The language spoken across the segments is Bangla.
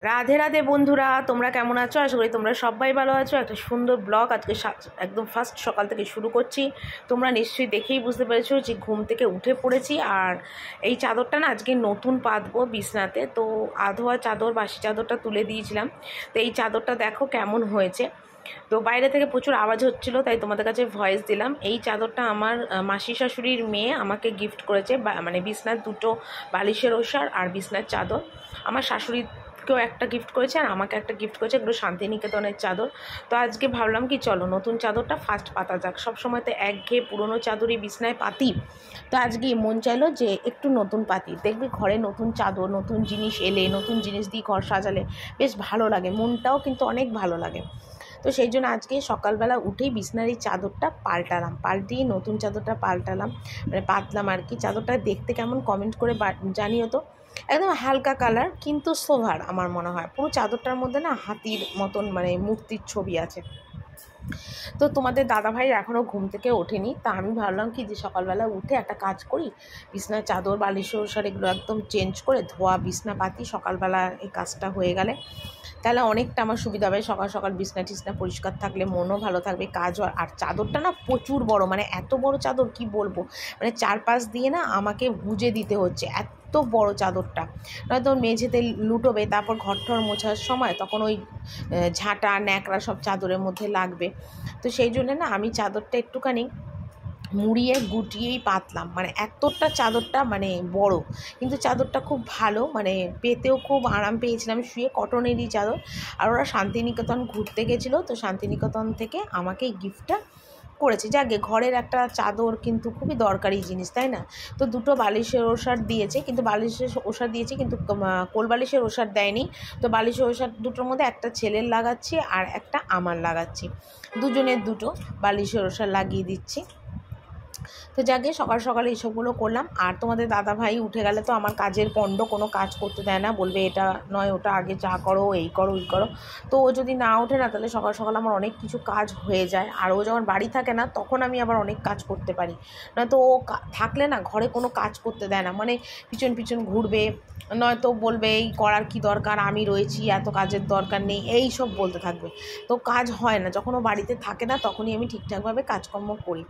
রাধে রাধে বন্ধুরা, তোমরা কেমন আছো? আশা করি তোমরা সবাই ভালো আছো। একটা সুন্দর ব্লগ আজকে একদম ফার্স্ট সকাল থেকে শুরু করছি। তোমরা নিশ্চয়ই দেখেই বুঝতে পেরেছো যে ঘুম থেকে উঠে পড়েছি। আর এই চাদরটা না আজকে নতুন পাতবো বিছনাতে। তো আধোয়া চাদর, বাসি চাদরটা তুলে দিয়েছিলাম। তো এই চাদরটা দেখো কেমন হয়েছে। তো বাইরে থেকে প্রচুর আওয়াজ হচ্ছিল, তাই তোমাদের কাছে ভয়েস দিলাম। এই চাদরটা আমার মাসি শাশুড়ির মেয়ে আমাকে গিফট করেছে, মানে বিছনার দুটো বালিশের ওষার আর বিছনার চাদর। আমার শাশুড়িকেও একটা গিফট করেছে আর আমাকে একটা গিফট করেছে, এগুলো শান্তিনিকেতনের চাদর। তো আজকে ভাবলাম কি চলো নতুন চাদরটা ফার্স্ট পাতা যাক। সবসময় তো একঘেয়ে পুরোনো চাদরই বিছনায় পাতি। তো আজকে মন চাইলো যে একটু নতুন পাতি। দেখবে ঘরে নতুন চাদর, নতুন জিনিস এলে, নতুন জিনিস দিয়ে ঘর সাজালে বেশ ভালো লাগে, মনটাও কিন্তু অনেক ভালো লাগে। তো সেই জন্য আজকে সকালবেলা উঠেই বিছনার এই চাদরটা পাল্টিয়ে নতুন চাদরটা পাল্টালাম, মানে পাতলাম আর কি। চাদরটা দেখতে কেমন কমেন্ট করে জানিও তো। একদম হালকা কালার কিন্তু সোভার, আমার মনে হয় পুরো চাদরটার মধ্যে না হাতির মতন মানে মূর্তির ছবি আছে। তো তোমাদের দাদাভাই এখনও ঘুম থেকে ওঠেনি। তা আমি ভাবলাম কি যে সকালবেলা উঠে একটা কাজ করি, বিছনার চাদর বালিশ ওষার এগুলো একদম চেঞ্জ করে ধোয়া বিছনা পাতি, সকালবেলা এই কাজটা হয়ে গেলে তাহলে অনেকটা আমার সুবিধা হবে। সকাল সকাল বিছনা টিছনা পরিষ্কার থাকলে মনও ভালো থাকবে, কাজও। আর চাদরটা না প্রচুর বড়, মানে এত বড় চাদর কি বলবো, মানে চারপাশ দিয়ে না আমাকে গুজে দিতে হচ্ছে, এত বড় চাদরটা। নয়তো মেঝেতে লুটোবে, তারপর ঘরঠর মোছার সময় তখন ওই ঝাঁটা ন্যাকড়া সব চাদরের মধ্যে লাগবে। তো সেই জন্য না আমি চাদরটা একটুখানি মুড়িয়ে গুটিয়েই পাতলাম, মানে এতটা চাদরটা মানে বড়, কিন্তু চাদরটা খুব ভালো, মানে পেতেও খুব আরাম পেয়েছিলাম শুয়ে, কটনেরই চাদর। আর ওরা শান্তিনিকেতন ঘুরতে গেছিলো, তো শান্তিনিকেতন থেকে আমাকে এই গিফটটা করেছে। যাকে ঘরের একটা চাদর কিন্তু খুবই দরকারি জিনিস, তাই না? তো দুটো বালিশের ওষার দিয়েছে, কিন্তু বালিশের ওষার দিয়েছে কিন্তু কোল বালিশের ওষার দেয়নি। তো বালিশের ওষার দুটোর মধ্যে একটা ছেলের লাগাচ্ছি আর একটা আমার লাগাচ্ছি, দুজনের দুটো বালিশের ওষার লাগিয়ে দিচ্ছি। তো যাকে সকাল সকালে এইসবগুলো করলাম। আর তোমাদের দাদা ভাই উঠে গেলে তো আমার কাজের পণ্ড, কোনো কাজ করতে দেয় না, বলবে এটা নয় ওটা আগে চা করো, এই করো ওই করো। তো ও যদি না ওঠে না, তাহলে সকাল সকাল আমার অনেক কিছু কাজ হয়ে যায়। আর ও যখন বাড়ি থাকে না, তখন আমি আবার অনেক কাজ করতে পারি। নয়তো ও থাকলে না ঘরে কোনো কাজ করতে দেয় না, মানে পিছন পিছন ঘুরবে, নয়তো বলবে এই করার কি দরকার, আমি রয়েছি, এত কাজের দরকার নেই, এই সব বলতে থাকবে। তো কাজ হয় না, যখন ও বাড়িতে থাকে না তখনই আমি ঠিকঠাকভাবে কাজকর্ম করি।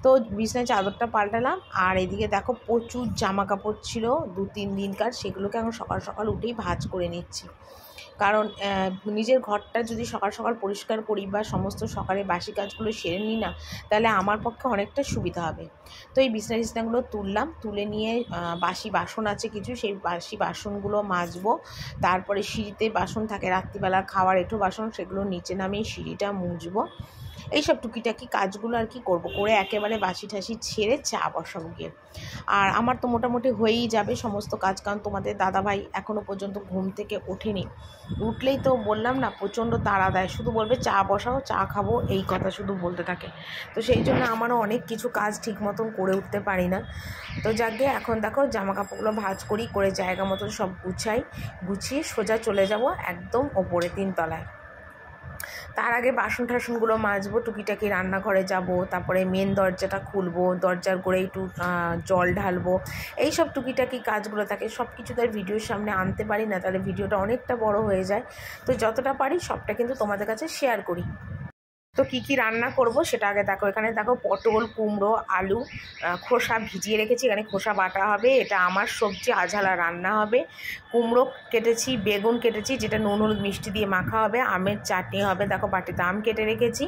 তো বিছনায় চাদরটা পাল্টালাম। আর এদিকে দেখো প্রচুর জামা কাপড় ছিল 2-3 দিনকার, সেগুলোকে এখন সকাল সকাল উঠেই ভাঁজ করে নিচ্ছি। কারণ নিজের ঘরটা যদি সকাল সকাল পরিষ্কার করি বা সমস্ত সকালে বাসি কাজগুলো সেরে নিই না, তাহলে আমার পক্ষে অনেকটা সুবিধা হবে। তো এই বিছনা টিছনাগুলো তুললাম, তুলে নিয়ে বাসি বাসন আছে কিছু, সেই বাসি বাসনগুলো মাজবো। তারপরে সিঁড়িতে বাসন থাকে রাত্রিবেলা খাওয়ার একটু বাসন, সেগুলো নিচে নামিয়ে সিঁড়িটা মুছবো। এইসব টুকিটাকি কাজগুলো আর কি করব, করে একেবারে বাসি ঠাসি ছেড়ে চা বসাবো গিয়ে। আর আমার তো মোটামুটি হয়েই যাবে সমস্ত কাজ, কারণ তোমাদের দাদাভাই এখনও পর্যন্ত ঘুম থেকে ওঠেনি। উঠলেই তো বললাম না প্রচণ্ড তাড়া দেয়, শুধু বলবে চা বসাও, চা খাবো, এই কথা শুধু বলতে থাকে। তো সেই জন্য আমারও অনেক কিছু কাজ ঠিক মতন করে উঠতে পারি না। তো যাকে এখন দেখো জামা কাপড়গুলো ভাঁজ করি, করে জায়গা মতন সব গুছিয়ে সোজা চলে যাব একদম ওপরে 3 তলায়। তার আগে বাসন টাসনগুলো মাজবো, টুকিটাকি রান্নাঘরে যাব, তারপরে মেন দরজাটা খুলবো, দরজার গোড়ে একটু জল ঢালবো। এই সব টুকিটাকি কাজগুলো থাকে, সব কিছু তার ভিডিওর সামনে আনতে পারি না, তাহলে ভিডিওটা অনেকটা বড় হয়ে যায়। তো যতটা পারি সবটা কিন্তু তোমাদের কাছে শেয়ার করি। তো কী কী রান্না করব সেটা আগে দেখো। এখানে দেখো পটল, কুমড়ো, আলু, খোসা ভিজিয়ে রেখেছি, এখানে খোসা বাটা হবে, এটা আমার সবজি আঝালা রান্না হবে। কুমড়ো কেটেছি, বেগুন কেটেছি, যেটা নুন হলুদ মিষ্টি দিয়ে মাখা হবে, আমের চাটনি হবে, দেখো বাটিতে আম কেটে রেখেছি,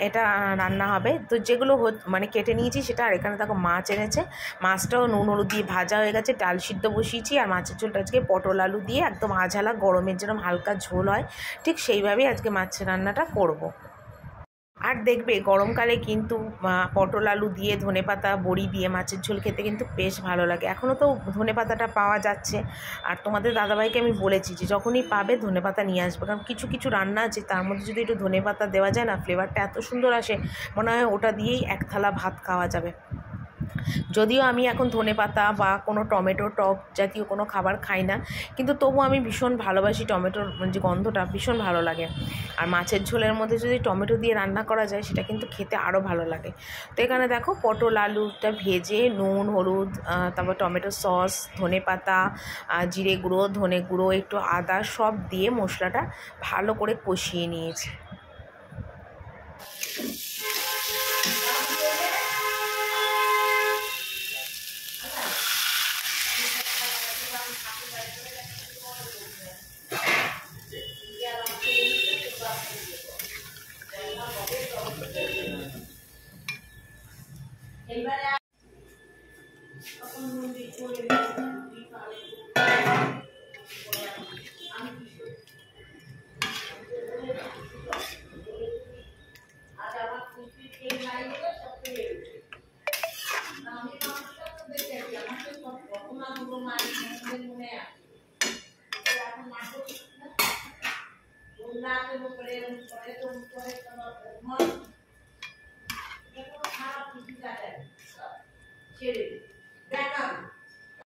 এটা রান্না হবে। তো যেগুলো মানে কেটে নিয়েছি সেটা। আর এখানে দেখো মাছ এনেছে, মাছটাও নুন হলুদ দিয়ে ভাজা হয়ে গেছে, ডাল সিদ্ধ বসিয়েছি। আর মাছের ঝোলটা আজকে পটল আলু দিয়ে একদম আঝালা, গরমের যেরকম হালকা ঝোল হয় ঠিক সেইভাবেই আজকে মাছের রান্নাটা করব। আর দেখবে গরমকালে কিন্তু পটল আলু দিয়ে ধনেপাতা বড়ি দিয়ে মাছের ঝোল খেতে কিন্তু বেশ ভালো লাগে। এখনও তো ধনেপাতাটা পাওয়া যাচ্ছে। আর তোমাদের দাদাভাইকে আমি বলেছি যে যখনই পাবে ধনেপাতা নিয়ে আসবে, কারণ কিছু কিছু রান্না আছে তার মধ্যে যদি একটু ধনেপাতা দেওয়া যায় না, ফ্লেভারটা এত সুন্দর আসে, মনে হয় ওটা দিয়েই 1 থালা ভাত খাওয়া যাবে। যদিও আমি এখন ধনেপাতা বা কোনো টমেটো টক জাতীয় কোনো খাবার খাই না, কিন্তু তবু আমি ভীষণ ভালোবাসি টমেটোর যে গন্ধটা ভীষণ ভালো লাগে। আর মাছের ঝোলের মধ্যে যদি টমেটো দিয়ে রান্না করা যায় সেটা কিন্তু খেতে আরও ভালো লাগে। তো এখানে দেখো পটল আলুটা ভেজে নুন হলুদ তারপর টমেটো সস ধনেপাতা জিরে গুঁড়ো ধনে গুঁড়ো একটু আদা সব দিয়ে মশলাটা ভালো করে কষিয়ে নিয়েছি।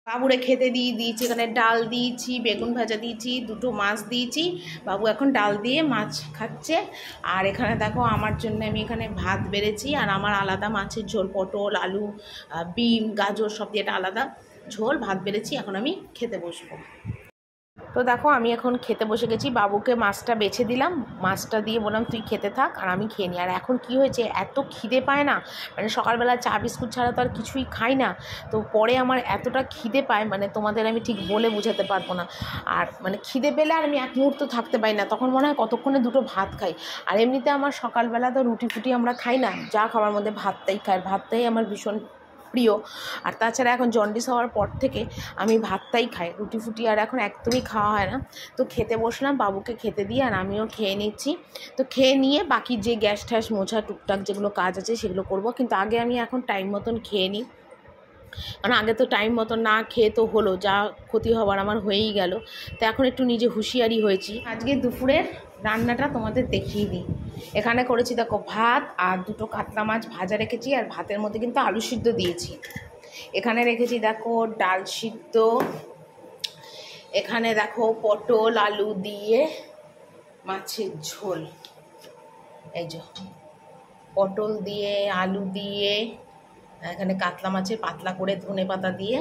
বাবুরে খেতে দিয়েছি, এখানে ডাল দিয়েছি, বেগুন ভাজা দিয়েছি, দুটো মাছ দিয়েছি। বাবু এখন ডাল দিয়ে মাছ খাচ্ছে। আর এখানে দেখো আমার জন্য আমি এখানে ভাত বেড়েছি, আর আমার আলাদা মাছের ঝোল পটল আলু বিম গাজর সব দিয়ে একটা আলাদা ঝোল ভাত বেড়েছি। এখন আমি খেতে বসবো। তো দেখো আমি এখন খেতে বসে গেছি, বাবুকে মাছটা বেছে দিলাম, মাছটা দিয়ে বললাম তুই খেতে থাক আর আমি খেয়ে নিই। আর এখন কি হয়েছে, এত খিদে পায় না, মানে সকালবেলা চা বিস্কুট ছাড়া তো আর কিছুই খাই না। তো পরে আমার এতটা খিদে পায়, মানে তোমাদের আমি ঠিক বলে বোঝাতে পারবো না। আর মানে খিদে পেলে আর আমি এক মুহূর্ত থাকতে পারি না, তখন মনে হয় কতক্ষণে দুটো ভাত খাই। আর এমনিতে আমার সকালবেলা তো রুটি ফুটি আমরা খাই না, যা খাবার মধ্যে ভাতটাই খাই, ভাতটাই আমার ভীষণ প্রিয়। আর তাছাড়া এখন জন্ডিস হওয়ার পর থেকে আমি ভাতটাই খাই, রুটি ফুটি আর এখন একদমই খাওয়া হয় না। তো খেতে বসলাম, বাবুকে খেতে দিয়ে আর আমিও খেয়ে নিচ্ছি। তো খেয়ে নিয়ে বাকি যে গ্যাস ট্যাস মোছা টুকটাক যেগুলো কাজ আছে সেগুলো করব, কিন্তু আগে আমি এখন টাইম মতন খেয়ে নিই। কারণ আগে তো টাইম মতন না খেয়ে তো হলো, যা ক্ষতি হওয়ার আমার হয়েই গেল। তো এখন একটু নিজে হুঁশিয়ারি হয়েছি। আজকে দুপুরের রান্নাটা তোমাদের দেখিয়ে দিই। এখানে করেছি দেখো ভাত আর দুটো কাতলা মাছ ভাজা রেখেছি, আর ভাতের মধ্যে কিন্তু আলু সিদ্ধ দিয়েছি। এখানে রেখেছি দেখো ডাল সিদ্ধ, এখানে দেখো পটল আলু দিয়ে মাছের ঝোল, এই যে পটল দিয়ে আলু দিয়ে, এখানে কাতলা মাছের পাতলা করে ধনেপাতা দিয়ে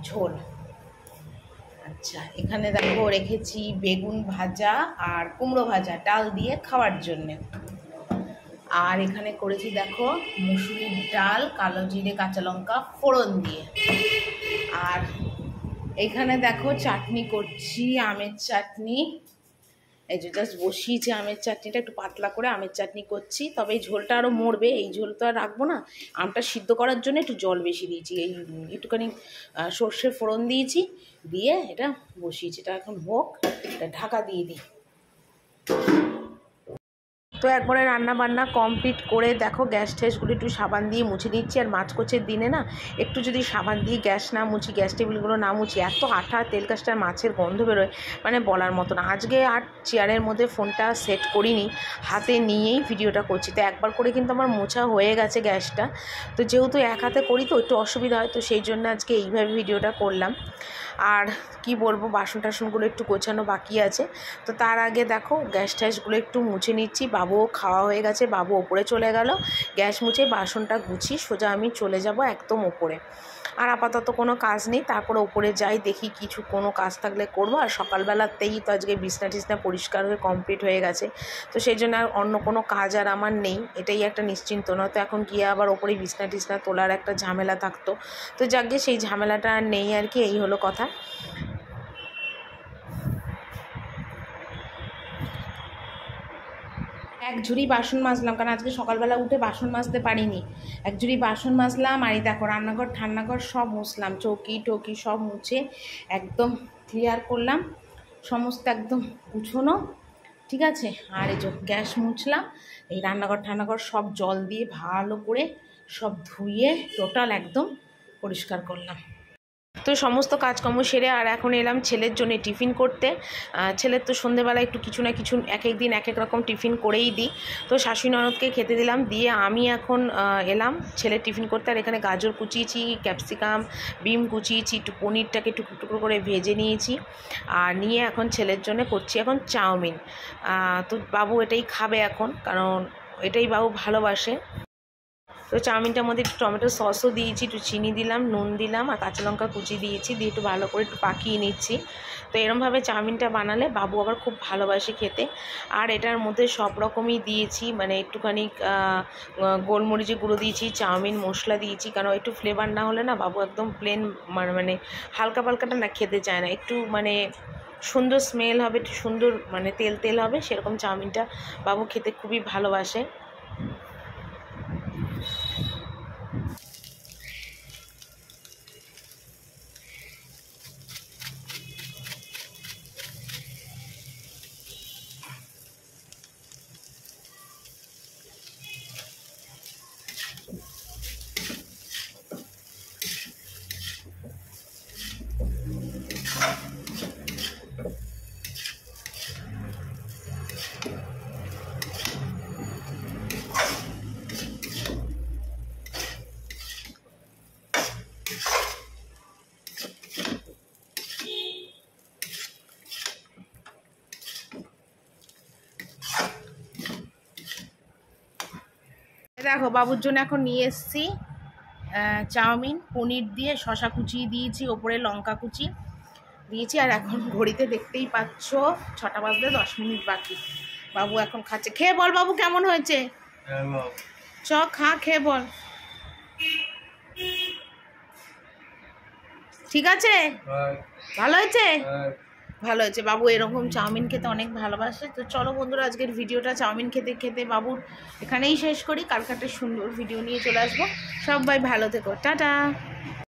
ঝোল। আচ্ছা এখানে দেখো রেখেছি বেগুন ভাজা আর কুমড়ো ভাজা ডাল দিয়ে খাওয়ার জন্যে। আর এখানে করেছি দেখো মুসুরির ডাল কালো জিরে কাঁচা লঙ্কা ফোড়ন দিয়ে। আর এখানে দেখো চাটনি করছি, আমের চাটনি। এই যে জাস্ট বসিয়েছি আমের চাটনিটা, একটু পাতলা করে আমের চাটনি করছি। তবে এই ঝোলটা আরও মরবে, এই ঝোল তো আর রাখবো না। আমটা সিদ্ধ করার জন্য একটু জল বেশি দিয়েছি, এই একটুখানি সর্ষে ফোড়ন দিয়েছি, দিয়ে এটা বসিয়েছি। এটা এখন হোক, এটা ঢাকা দিয়ে দিই। তো একবারে রান্না বান্না কমপ্লিট করে দেখো গ্যাস ট্যাসগুলো একটু সাবান দিয়ে মুছে দিচ্ছি। আর মাছ কোচের দিনে না একটু যদি সাবান দিয়ে গ্যাস না মুছি, গ্যাস টেবিলগুলো না মুছি, এত আঠা তেল কাজটার মাছের গন্ধ বেরোয়, মানে বলার মতো না। আজকে আর চেয়ারের মধ্যে ফোনটা সেট করিনি, হাতে নিয়েই ভিডিওটা করছি। তো একবার করে কিন্তু আমার মোছা হয়ে গেছে গ্যাসটা। তো যেহেতু এক হাতে করি তো একটু অসুবিধা হয়, তো সেই জন্য আজকে এইভাবে ভিডিওটা করলাম। আর কি বলবো, বাসন টাসনগুলো একটু গোছানো বাকি আছে। তো তার আগে দেখো গ্যাস ট্যাসগুলো একটু মুছে নিচ্ছি। বাবুও খাওয়া হয়ে গেছে, বাবু ওপরে চলে গেল। গ্যাস মুছে বাসনটা গুছিয়ে সোজা আমি চলে যাব একদম ওপরে। আর আপাতত কোনো কাজ নেই, তারপরে ওপরে যাই দেখি কিছু কোনো কাজ থাকলে করবো। আর সকালবেলাতেই তো আজকে বিছনা টিছনা পরিষ্কার হয়ে কমপ্লিট হয়ে গেছে, তো সেই জন্য আর অন্য কোনো কাজ আর আমার নেই, এটাই একটা নিশ্চিন্ত। নয়তো এখন গিয়ে আবার ওপরে বিছনা টিছনা তোলার একটা ঝামেলা থাকতো। তো যাকে সেই ঝামেলাটা আর নেই আর কি, এই হলো কথা। এক ঝুড়ি বাসন মাজলাম, কারণ আজকে সকালবেলা উঠে বাসন মাজতে পারিনি। এক ঝুড়ি বাসন মাজলাম। আর এই দেখো রান্নাঘর ঠান্নাঘর সব মুছলাম, চৌকি টৌকি সব মুছে একদম ক্লিয়ার করলাম, সমস্ত একদম গুছোনো, ঠিক আছে। আর এই যে গ্যাস মুছলাম, এই রান্নাঘর ঠান্নাঘর সব জল দিয়ে ভালো করে সব ধুয়ে টোটাল একদম পরিষ্কার করলাম। তো সমস্ত কাজকর্ম সেরে আর এখন এলাম ছেলের জন্য টিফিন করতে। ছেলের তো সন্ধেবেলা একটু কিছু না কিছু এক এক দিন এক এক রকম টিফিন করেই দিই। তো শাশুড়ি ননদকে খেতে দিলাম, দিয়ে আমি এখন এলাম ছেলের টিফিন করতে। আর এখানে গাজর কুচিয়েছি, ক্যাপসিকাম বিম কুচিয়েছি, একটু পনিরটাকে টুকরো টুকরো করে ভেজে নিয়েছি। আর নিয়ে এখন ছেলের জন্য করছি এখন চাউমিন। তো বাবু এটাই খাবে এখন, কারণ এটাই বাবু ভালোবাসে। তো চাউমিনটার মধ্যে একটু টমেটো সসও দিয়েছি, একটু চিনি দিলাম, নুন দিলাম আর কাঁচা লঙ্কা কুচি দিয়েছি, দিয়ে একটু ভালো করে একটু পাকিয়ে নিচ্ছি। তো এরমভাবে চাউমিনটা বানালে বাবু আবার খুব ভালোবাসে খেতে। আর এটার মধ্যে সব রকমই দিয়েছি, মানে একটুখানি গোলমরিচের গুঁড়ো দিয়েছি, চাউমিন মশলা দিয়েছি, কারণ একটু ফ্লেভার না হলে না বাবু একদম প্লেন মানে হালকা পালকাটা না খেতে চায় না, একটু মানে সুন্দর স্মেল হবে, একটু সুন্দর মানে তেল তেল হবে, সেরকম চাউমিনটা বাবু খেতে খুবই ভালোবাসে। দেখো বাবুর জন্য এখন নিয়ে এসেছি চাউমিন, পনির দিয়ে শশা কুচিয়ে দিয়েছি, ওপরে লঙ্কা কুচি দিয়েছি। আর এখন ঘড়িতে দেখতেই পাচ্ছ 6টা বাজতে 10 মিনিট বাকি। বাবু এখন খাচ্ছে। খেয়ে বল বাবু কেমন হয়েছে, চ খা, খেয়ে বল। ঠিক আছে, ভালো হয়েছে, ভালো হয়েছে। বাবু এরকম চাউমিন খেতে অনেক ভালোবাসে। তো চলো বন্ধুরা, আজকের ভিডিওটা চাউমিন খেতে খেতে বাবুর এখানেই শেষ করি। কালকে একটা সুন্দর ভিডিও নিয়ে চলে আসবো। সবাই ভালো থেকো, টাটা।